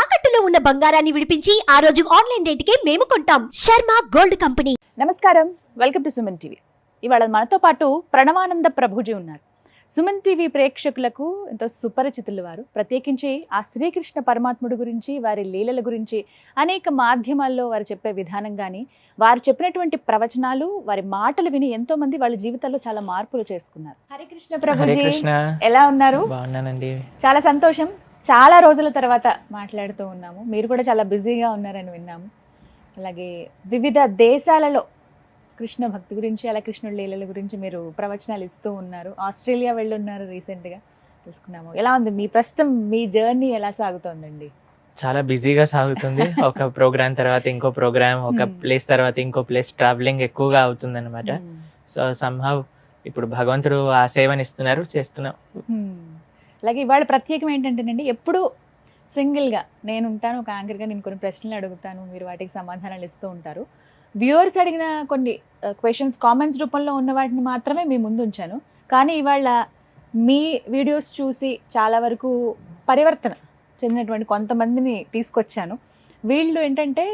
తాకట్టులో ఉన్న బంగారాన్ని విడిపించి ఆ రోజు ఆన్లైన్ రేటుకే మేము కొంటాం. Sharma gold company. నమస్కారం, వెల్కమ్ టు సుమన్ టీవీ. ఇవాళ మనతో పాటు ప్రణవానంద ప్రభుజీ ఉన్నారు. సుమన్ టీవీ ప్రేక్షకులకు ఎంతో సుపరిచితులు వారు. ప్రత్యేకించి ఆ శ్రీకృష్ణ పరమాత్ముడి గురించి, వారి లీలల గురించి అనేక మాధ్యమాల్లో వారు చెప్పే విధానం కానీ, వారు చెప్పినటువంటి ప్రవచనాలు, వారి మాటలు విని ఎంతో మంది వాళ్ళ జీవితాల్లో చాలా మార్పులు చేసుకున్నారు. హరే కృష్ణ ప్రభుజీ, ఎలా ఉన్నారు? బాగున్నానండి. చాలా సంతోషం. చాలా రోజుల తర్వాత మాట్లాడుతూ ఉన్నాము. మీరు కూడా చాలా బిజీగా ఉన్నారని విన్నాము. అలాగే వివిధ దేశాలలో కృష్ణ భక్తి గురించి, అలా కృష్ణుడి లీలల గురించి మీరు ప్రవచనాలు ఇస్తూ ఉన్నారు. ఆస్ట్రేలియా వెళ్ళున్నారు రీసెంట్గా, తెలుసుకున్నాము. ఎలా ఉంది మీ ప్రస్తుతం మీ జర్నీ, ఎలా సాగుతోందండి? చాలా బిజీగా సాగుతుంది. ఒక ప్రోగ్రామ్ తర్వాత ఇంకో ప్రోగ్రామ్, ఒక ప్లేస్ తర్వాత ఇంకో ప్లేస్, ట్రావెలింగ్ ఎక్కువగా అవుతుంది అనమాట. సో సమ్హౌ ఇప్పుడు భగవంతుడు ఆ సేవని ఇస్తున్నారు, చేస్తున్నాం. అలాగే ఇవాళ ప్రత్యేకం ఏంటంటేనండి, ఎప్పుడు సింగిల్గా నేను ఉంటాను, ఒక యాంకర్గా నేను కొన్ని ప్రశ్నలు అడుగుతాను, మీరు వాటికి సమాధానాలు ఇస్తూ ఉంటారు. వ్యూవర్స్ అడిగిన కొన్ని క్వశ్చన్స్ కామెంట్స్ రూపంలో ఉన్న వాటిని మాత్రమే మీ ముందు ఉంచాను. కానీ ఇవాళ మీ వీడియోస్ చూసి చాలా వరకు పరివర్తన చెందినటువంటి కొంతమందిని తీసుకొచ్చాను. వీళ్ళు ఏంటంటే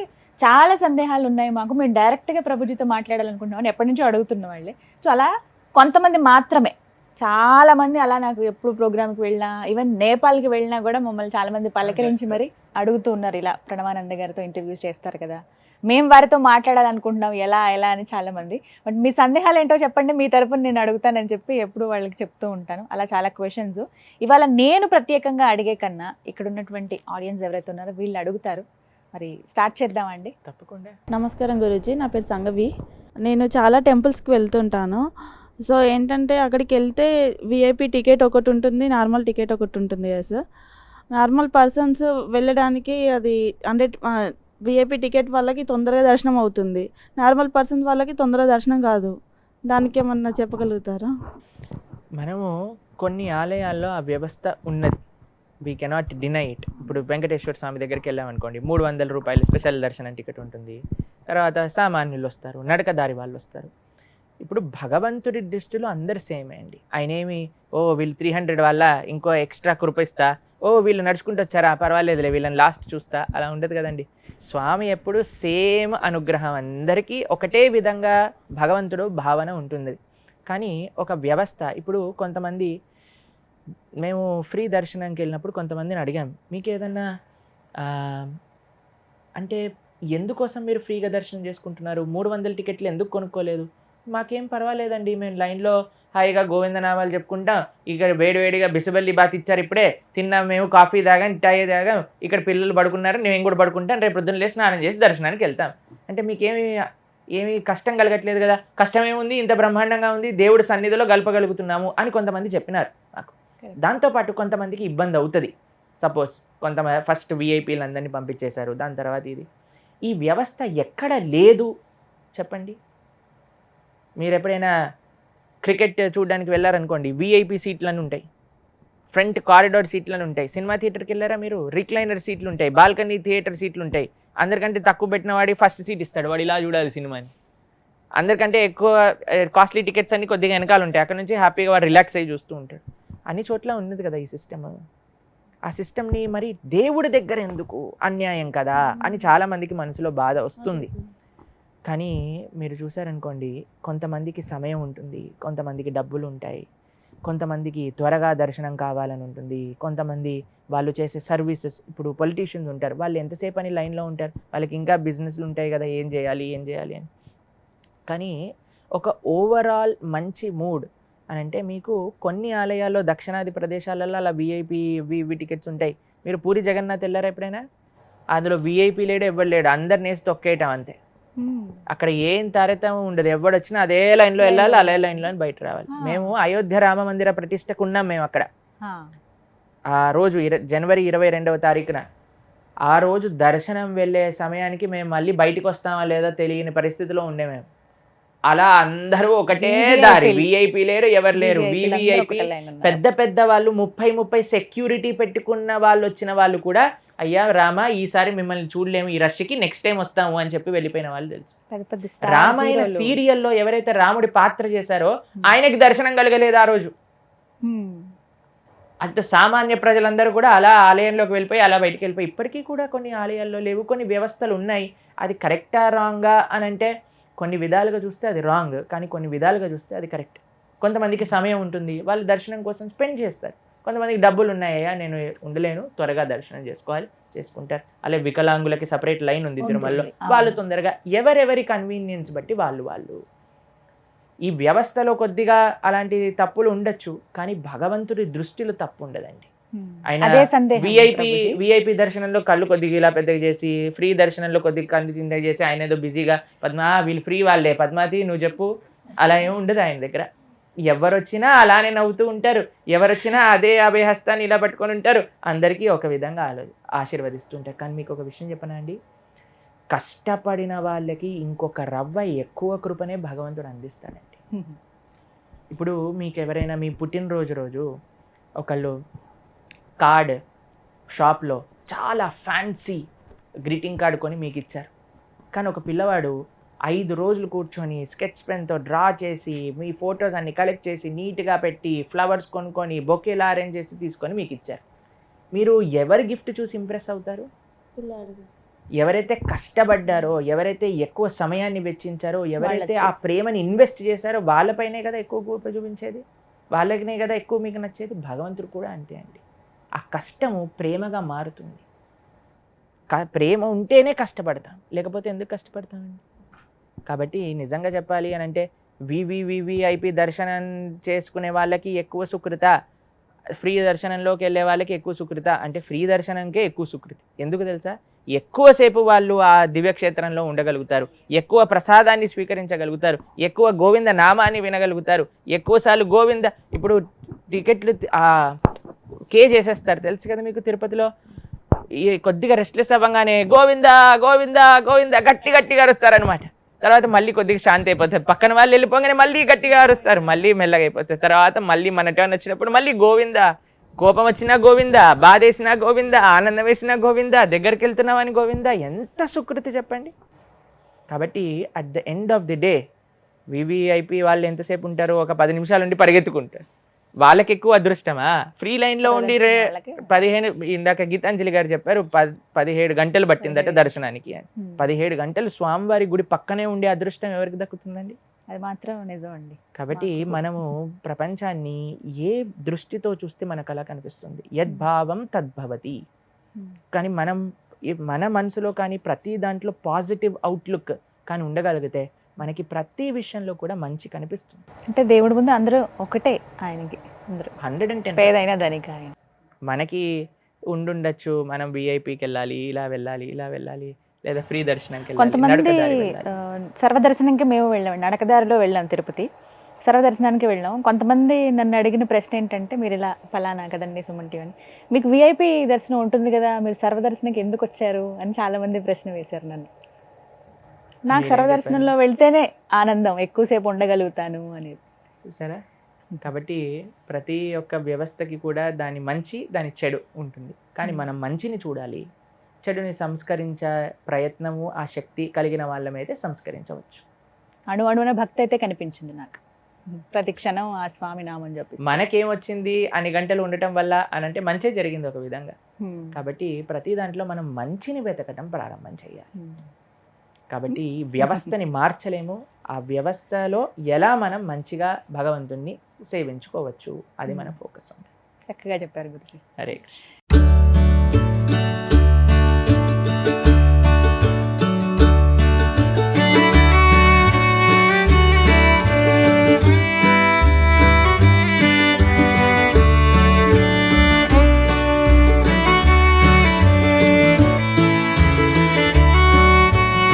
చాలా సందేహాలు ఉన్నాయి మాకు, మేము డైరెక్ట్గా ప్రభుజీతో మాట్లాడాలనుకుంటున్నామని ఎప్పటి నుంచో అడుగుతున్న వాళ్ళే. సో అలా కొంతమంది మాత్రమే, చాలా మంది అలా నాకు ఎప్పుడు ప్రోగ్రామ్కి వెళ్ళినా, ఈవెన్ నేపాల్కి వెళ్ళినా కూడా మమ్మల్ని చాలా మంది పలకరించి మరి అడుగుతూ ఉన్నారు, ఇలా ప్రణవానంద గారితో ఇంటర్వ్యూస్ చేస్తారు కదా, మేము వారితో మాట్లాడాలనుకుంటున్నాం, ఎలా ఎలా అని చాలా మంది. బట్ మీ సందేహాలు ఏంటో చెప్పండి, మీ తరపున నేను అడుగుతానని చెప్పి ఎప్పుడు వాళ్ళకి చెప్తూ ఉంటాను. అలా చాలా క్వశ్చన్స్ ఇవాళ నేను ప్రత్యేకంగా అడిగే కన్నా ఇక్కడ ఉన్నటువంటి ఆడియన్స్ ఎవరైతే ఉన్నారో వీళ్ళు అడుగుతారు. మరి స్టార్ట్ చేద్దామండి. తప్పకుండా. నమస్కారం గురూజీ, నా పేరు సంగవి. నేను చాలా టెంపుల్స్కి వెళ్తుంటాను. సో ఏంటంటే అక్కడికి వెళ్తే విఐపి టికెట్ ఒకటి ఉంటుంది, నార్మల్ టికెట్ ఒకటి ఉంటుంది కదా సార్. నార్మల్ పర్సన్స్ వెళ్ళడానికి అది 100 విఐపి టికెట్ వాళ్ళకి తొందరగా దర్శనం అవుతుంది, నార్మల్ పర్సన్స్ వాళ్ళకి తొందరగా దర్శనం కాదు. దానికి ఏమన్నా చెప్పగలుగుతారా? మనము కొన్ని ఆలయాల్లో ఆ వ్యవస్థ ఉన్నది, వీ కెనాట్ డినై ఇట్. ఇప్పుడు వెంకటేశ్వర స్వామి దగ్గరికి వెళ్ళామనుకోండి, 300 రూపాయలు స్పెషల్ దర్శనం టికెట్ ఉంటుంది. తర్వాత సామాన్యులు వస్తారు, నడకదారి వాళ్ళు వస్తారు. ఇప్పుడు భగవంతుడి దృష్టిలో అందరు సేమే అండి. ఆయన ఏమి వీళ్ళు 300 వల్ల ఇంకో ఎక్స్ట్రా కృపిస్తా, వీళ్ళు నడుచుకుంటూ వచ్చారా పర్వాలేదులే వీళ్ళని లాస్ట్ చూస్తా, అలా ఉండదు కదండి. స్వామి ఎప్పుడు సేమ్ అనుగ్రహం, అందరికీ ఒకటే విధంగా భగవంతుడు భావన ఉంటుంది. కానీ ఒక వ్యవస్థ, ఇప్పుడు కొంతమంది మేము ఫ్రీ దర్శనానికి వెళ్ళినప్పుడు కొంతమందిని అడిగాం, మీకు ఏదన్నా అంటే ఎందుకోసం మీరు ఫ్రీగా దర్శనం చేసుకుంటున్నారు, 300 టికెట్లు ఎందుకు కొనుక్కోలేదు? మాకేం పర్వాలేదండి, మేము లైన్లో హాయిగా గోవిందనామాలు చెప్పుకుంటాం, ఇక్కడ వేడివేడిగా బిసిబల్లి బాత్ ఇచ్చారు, ఇప్పుడే తిన్నాం, మేము కాఫీ తాగాం, టాయ్ తాగాం, ఇక్కడ పిల్లలు పడుకున్నారు, నేను కూడా పడుకుంటాను, రేపు పొద్దున్న లేచి స్నానం చేసి దర్శనానికి వెళ్తాం. అంటే మీకేమి కష్టం కలగట్లేదు కదా? కష్టం ఏముంది, ఇంత బ్రహ్మాండంగా ఉంది, దేవుడి సన్నిధిలో గలపగలుగుతున్నాము అని కొంతమంది చెప్పినారు నాకు. దాంతోపాటు కొంతమందికి ఇబ్బంది అవుతుంది. సపోజ్ కొంతమంది ఫస్ట్ విఐపీలు అందరినీ పంపించేశారు, దాని తర్వాత ఇది. ఈ వ్యవస్థ ఎక్కడ లేదు చెప్పండి. మీరు ఎప్పుడైనా క్రికెట్ చూడడానికి వెళ్ళారనుకోండి, విఐపి సీట్లను ఉంటాయి, ఫ్రంట్ కారిడార్ సీట్లను ఉంటాయి. సినిమా థియేటర్కి వెళ్ళారా మీరు, రిక్లైనర్ సీట్లు ఉంటాయి, బాల్కనీ థియేటర్ సీట్లు ఉంటాయి. అందరికంటే తక్కువ పెట్టిన వాడి ఫస్ట్ సీట్ ఇస్తాడు, వాడు ఇలా చూడాలి సినిమాని. అందరికంటే ఎక్కువ కాస్ట్లీ టికెట్స్ అన్ని కొద్దిగా వెనకాల ఉంటాయి, అక్కడ నుంచి హ్యాపీగా వాడు రిలాక్స్ అయ్యి చూస్తూ ఉంటాడు. అన్ని చోట్ల ఉన్నది కదా ఈ సిస్టమ్. ఆ సిస్టమ్ని మరి దేవుడి దగ్గర ఎందుకు, అన్యాయం కదా అని చాలామందికి మనసులో బాధ వస్తుంది. కానీ మీరు చూసారనుకోండి, కొంతమందికి సమయం ఉంటుంది, కొంతమందికి డబ్బులు ఉంటాయి, కొంతమందికి త్వరగా దర్శనం కావాలని ఉంటుంది, కొంతమంది వాళ్ళు చేసే సర్వీసెస్, ఇప్పుడు పొలిటీషియన్స్ ఉంటారు, వాళ్ళు ఎంతసేపు అని లైన్లో ఉంటారు, వాళ్ళకి ఇంకా బిజినెస్లు ఉంటాయి కదా, ఏం చేయాలి అని. కానీ ఒక ఓవరాల్ మంచి మూడ్ అని అంటే, మీకు కొన్ని ఆలయాల్లో దక్షిణాది ప్రదేశాలలో అలా విఐపి టికెట్స్ ఉంటాయి. మీరు పూరి జగన్నాథ్ వెళ్ళారా ఎప్పుడైనా? అందులో విఐపి లేడు, ఎవరు లేడు, అందరిని వేసి తొక్కేయటం అంతే. అక్కడ ఏం తారతమ్యం ఉండదు, ఎవడు వచ్చినా అదే లైన్లో వెళ్ళాలి, అదే లైన్లో బయట రావాలి. మేము అయోధ్య రామ మందిర ప్రతిష్టకు ఉన్నాం మేము అక్కడ. ఆ రోజు జనవరి 22వ తారీఖున, ఆ రోజు దర్శనం వెళ్ళే సమయానికి మేము మళ్ళీ బయటకు వస్తామా లేదా తెలియని పరిస్థితిలో ఉండే మేము. అలా అందరూ ఒకటే దారి, విఐపి లేరు, ఎవరు లేరు. వివిఐపి పెద్ద పెద్ద వాళ్ళు 30 సెక్యూరిటీ పెట్టుకున్న వాళ్ళు వచ్చిన వాళ్ళు కూడా, అయ్యా రామ ఈసారి మిమ్మల్ని చూడలేము, ఈ రష్కి నెక్స్ట్ టైం వస్తాము అని చెప్పి వెళ్ళిపోయిన వాళ్ళు తెలుసు. రామాయణ సీరియల్లో ఎవరైతే రాముడి పాత్ర చేశారో ఆయనకి దర్శనం కలగలేదు ఆ రోజు. అంత సామాన్య ప్రజలందరూ కూడా అలా ఆలయంలోకి వెళ్ళిపోయి అలా బయటికి వెళ్ళిపోయి, ఇప్పటికీ కూడా కొన్ని ఆలయాల్లో లేవు, కొన్ని వ్యవస్థలు ఉన్నాయి. అది కరెక్టా రాంగా అని అంటే కొన్ని విధాలుగా చూస్తే అది రాంగ్, కానీ కొన్ని విధాలుగా చూస్తే అది కరెక్ట్. కొంతమందికి సమయం ఉంటుంది, వాళ్ళు దర్శనం కోసం స్పెండ్ చేస్తారు. కొంతమందికి డబ్బులు ఉన్నాయా, నేను ఉండలేను, త్వరగా దర్శనం చేసుకోవాలి, చేసుకుంటారు. అలాగే వికలాంగులకి సపరేట్ లైన్ ఉంది తిరుమలలో, వాళ్ళు తొందరగా ఎవరెవరి కన్వీనియన్స్ బట్టి వాళ్ళు. ఈ వ్యవస్థలో కొద్దిగా అలాంటి తప్పులు ఉండొచ్చు, కానీ భగవంతుడి దృష్టిలో తప్పు ఉండదండి. ఆయన విఐపి దర్శనంలో కళ్ళు కొద్దిగా ఇలా పెద్దగా చేసి, ఫ్రీ దర్శనంలో కొద్దిగా కళ్ళు చిన్నగా చేసి, ఆయన ఏదో బిజీగా వీళ్ళు ఫ్రీ వాళ్ళే, పద్మావతి నువ్వు చెప్పు, అలా ఏమి ఉండదు ఆయన దగ్గర. ఎవరొచ్చినా అలానే నవ్వుతూ ఉంటారు, ఎవరొచ్చినా అదే అభయహస్తాన్ని ఇలా పట్టుకొని ఉంటారు, అందరికీ ఒక విధంగా ఆశీర్వదిస్తూ ఉంటారు. కానీ మీకు ఒక విషయం చెప్పనా అండి, కష్టపడిన వాళ్ళకి ఇంకొక రవ్వ ఎక్కువ కృపనే భగవంతుడు అందిస్తాడండి. ఇప్పుడు మీకు ఎవరైనా మీ పుట్టినరోజు రోజు ఒకళ్ళు కార్డ్ షాప్లో చాలా ఫ్యాన్సీ గ్రీటింగ్ కార్డ్ కొని మీకు ఇచ్చారు, కానీ ఒక పిల్లవాడు 5 రోజులు కూర్చొని స్కెచ్ పెన్తో డ్రా చేసి మీ ఫొటోస్ అన్ని కలెక్ట్ చేసి నీట్గా పెట్టి ఫ్లవర్స్ కొనుక్కొని బొకేలా అరేంజ్ చేసి తీసుకొని మీకు ఇచ్చారు. మీరు ఎవరి గిఫ్ట్ చూసి ఇంప్రెస్ అవుతారు? ఎవరైతే కష్టపడ్డారో, ఎవరైతే ఎక్కువ సమయాన్ని వెచ్చించారో, ఎవరైతే ఆ ప్రేమని ఇన్వెస్ట్ చేశారో వాళ్ళపైనే కదా ఎక్కువ గొప్ప చూపించేది, వాళ్ళకినే కదా ఎక్కువ మీకు నచ్చేది. భగవంతుడు కూడా అంతే అండి. ఆ కష్టము ప్రేమగా మారుతుంది. ప్రేమ ఉంటేనే కష్టపడతాం, లేకపోతే ఎందుకు కష్టపడతామండి? కాబట్టి నిజంగా చెప్పాలి అని అంటే వివిఐపి దర్శనం చేసుకునే వాళ్ళకి ఎక్కువ సుకృత, ఫ్రీ దర్శనంలోకి వెళ్ళే వాళ్ళకి ఎక్కువ సుకృత అంటే ఫ్రీ దర్శనంకే ఎక్కువ సుకృతి. ఎందుకు తెలుసా? ఎక్కువసేపు వాళ్ళు ఆ దివ్యక్షేత్రంలో ఉండగలుగుతారు, ఎక్కువ ప్రసాదాన్ని స్వీకరించగలుగుతారు, ఎక్కువ గోవింద నామాన్ని వినగలుగుతారు, ఎక్కువసార్లు గోవింద. ఇప్పుడు టికెట్లు చేసేస్తారు తెలుసు కదా మీకు, తిరుపతిలో ఈ కొద్దిగా రెస్ట్లెస్ అవ్వగానే గోవింద గోవింద గోవింద గట్టిగా అరుస్తారనమాట. తర్వాత మళ్ళీ కొద్దిగా శాంతి అయిపోతుంది, పక్కన వాళ్ళు వెళ్ళిపోగానే మళ్ళీ గట్టిగా అరుస్తారు, మళ్ళీ మెల్లగా అయిపోతుంది. తర్వాత మళ్ళీ మన టర్న్ వచ్చినప్పుడు మళ్ళీ గోవింద, కోపం వచ్చినా గోవింద, బాధ వేసినా గోవింద, ఆనందం వేసినా గోవింద, దగ్గరికి వెళ్తున్నామని గోవింద. ఎంత సుకృతి చెప్పండి. కాబట్టి at the end of the day VVIP వాళ్ళు ఎంతసేపు ఉంటారు? ఒక 10 నిమిషాలు ఉండి పరిగెత్తుకుంటారు. వాళ్ళకి ఎక్కువ అదృష్టమా? ఫ్రీ లైన్లో ఉండి 15, ఇందాక గీతాంజలి గారు చెప్పారు 17 గంటలు పట్టిందట దర్శనానికి. 17 గంటలు స్వామివారి గుడి పక్కనే ఉండే అదృష్టం ఎవరికి దక్కుతుందండి? అది మాత్రం నిజం అండి. కాబట్టి మనము ప్రపంచాన్ని ఏ దృష్టితో చూస్తే మనకు అలా కనిపిస్తుంది. యద్భావం తద్భవతి. కానీ మన మనసులో కానీ ప్రతి దాంట్లో పాజిటివ్ అవుట్లుక్ కానీ ఉండగలిగితే మనకి ప్రతి విషయంలో కూడా మంచి కనిపిస్తుంది. అంటే దేవుడి ముందు అందరూ ఒకటే, ఆయనకి అందరూ 110 పేదైనా ధనిక ఆయన. మనకి ఉండుండొచ్చు, మనం విఐపికి వెళ్ళాలి, ఇలా వెళ్ళాలి, లేదా ఫ్రీ దర్శనంకి కొంతమంది సర్వదర్శనంకి మేము వెళ్ళాం, నడకదారిలో వెళ్ళాం తిరుపతి, సర్వదర్శనానికి వెళ్ళాం. కొంతమంది నన్ను అడిగిన ప్రశ్న ఏంటంటే, మీరు ఇలా ఫలానా కదండి సుమంటి అని, మీకు విఐపి దర్శనం ఉంటుంది కదా, మీరు సర్వదర్శనంకి ఎందుకు వచ్చారు అని చాలామంది ప్రశ్న వేశారు నన్ను. నాకు సర్వదర్శనంలో వెళ్తేనే ఆనందం, ఎక్కువసేపు ఉండగలుగుతాను అనేది. చూసారా? కాబట్టి ప్రతి ఒక్క వ్యవస్థకి కూడా దాని మంచి, దాని చెడు ఉంటుంది. కానీ మనం మంచిని చూడాలి, చెడుని సంస్కరించే ప్రయత్నము ఆ శక్తి కలిగిన వాళ్ళమైతే సంస్కరించవచ్చు. అణువణువున భక్తి అయితే కనిపించింది నాకు, ప్రతి క్షణం ఆ స్వామి నామం చెప్పి. మనకేమొచ్చింది అన్ని గంటలు ఉండటం వల్ల అని అంటే మంచే జరిగింది ఒక విధంగా. కాబట్టి ప్రతి దాంట్లో మనం మంచిని వెతకటం ప్రారంభం చేయాలి. కాబట్టి వ్యవస్థని మార్చలేము, ఆ వ్యవస్థలో ఎలా మనం మంచిగా భగవంతుణ్ణి సేవించుకోవచ్చు, అది మన ఫోకస్ ఉంది. చక్కగా చెప్పారు గురుజీ. హరే కృష్ణ.